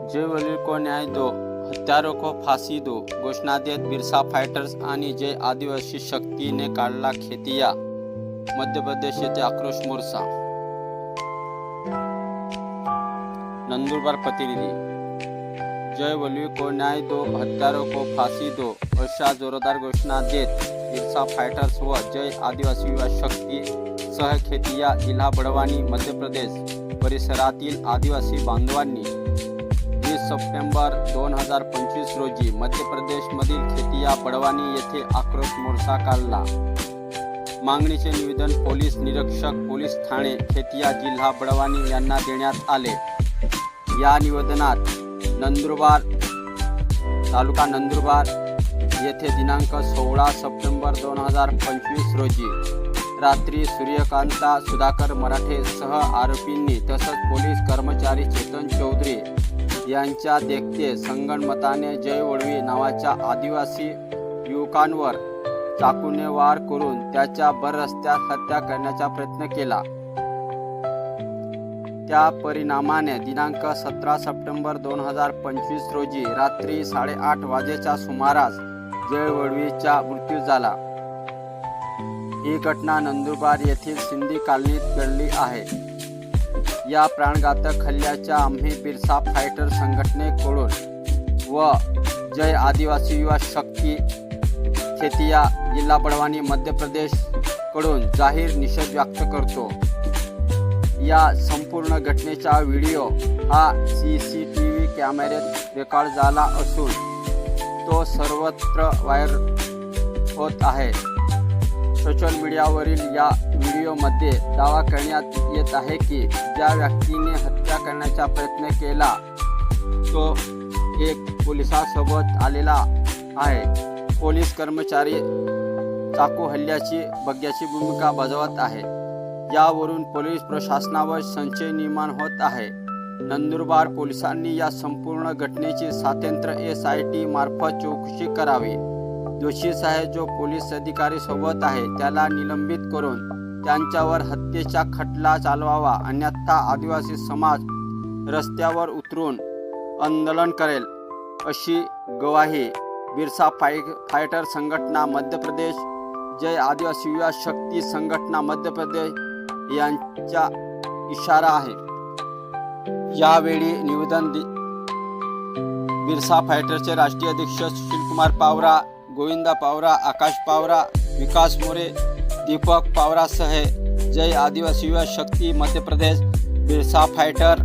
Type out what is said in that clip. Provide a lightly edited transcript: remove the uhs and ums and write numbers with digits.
जय वलील को न्याय दो, हत्यारों को फांसी दो घोषणा देत बिरसा फायटर्स आणि जय आदिवासी शक्तीने काढला खेतिया। मध्य प्रदेश येथे आक्रोश मोर्चा। नंदुरबार प्रतिनिधी। जय वलील को न्याय दो, हत्यारों को फांसी दो अशा जोरदार घोषणा देत बिरसा फायटर्स व जय आदिवासी युवा शक्ती सह खेतिया जिल्हा बडवानी मध्य प्रदेश परिसरातील आदिवासी बांधवांनी 20 सप्टेंबर 2025 रोजी मध्य प्रदेशमधील खेतिया बडवानी येथे आक्रोश मोर्चा काढला। मागणीचे निवेदन पोलीस निरीक्षक पोलीस ठाणे खेतिया जिल्हा बडवानी यांना देण्यात आले। या निवेदनात नंदुरबार तालुका नंदुरबार येथे दिनांक 16 सप्टेंबर 2025 रोजी रात्री सूर्यकांता सुधाकर मराठे सह आरोपींनी तसंच पोलीस कर्मचारी चेतन चौधरी यांच्या देखते संगनमताने जय वडवी नावाच्या आदिवासी युवकांवर चाकूने वार करून त्याच्या भर रस्त्यात हत्या करण्याचा प्रयत्न केला। त्या परिणामाने दिनांक 17 सप्टेंबर 2025 रोजी रात्री 8:30 वाजेच्या सुमारास जय वडवीचा मृत्यू झाला। ही घटना नंदुरबार येथील सिंधी कॉलनीत घडली आहे। या प्राणघातक हल्ल्याच्या आम्ही बिरसा फायटर संघटनेकडून व जय आदिवासी युवा शक्ती खेतिया जिल्हा बडवानी मध्य प्रदेश कडून जाहीर निषेध व्यक्त करतो। या संपूर्ण घटनेचा व्हिडिओ हा CCTV कॅमेऱ्यात रेकॉर्ड झाला असून तो सर्वत्र व्हायरल होत आहे। सोशल मीडियावरील या व्हिडिओमध्ये दावा करण्यात येत आहे की ज्या व्यक्तीने हत्या करण्याचा प्रयत्न केला तो एक पोलिसासोबत आलेला आहे। पोलीस कर्मचारी चाकू हल्ल्याची बघ्याची भूमिका बजावत आहे। यावरून पोलीस प्रशासनावर संशय निर्माण होत आहे। नंदुरबार पोलिसांनी या संपूर्ण घटनेची स्वतंत्र SIT मार्फत चौकशी करावी। दोषी साहेब जो पोलीस अधिकारी सोबत आहे त्याला निलंबित करून त्यांच्यावर हत्येचा खटला चालवावा, अन्यथा आदिवासी समाज रस्त्यावर उतरून आंदोलन करेल अशी ग्वाही बिरसा फायटर संघटना मध्य प्रदेश जय आदिवासी युवा शक्ती संघटना मध्य प्रदेश यांचा इशारा आहे। यावेळी निवेदन बिरसा फायटरचे राष्ट्रीय अध्यक्ष सुशील कुमार पावरा, गोविंदा पावरा, आकाश पावरा, विकास मोरे, दीपक पावरा सह जय आदिवासी युवा शक्ती मध्य प्रदेश बिरसा फायटर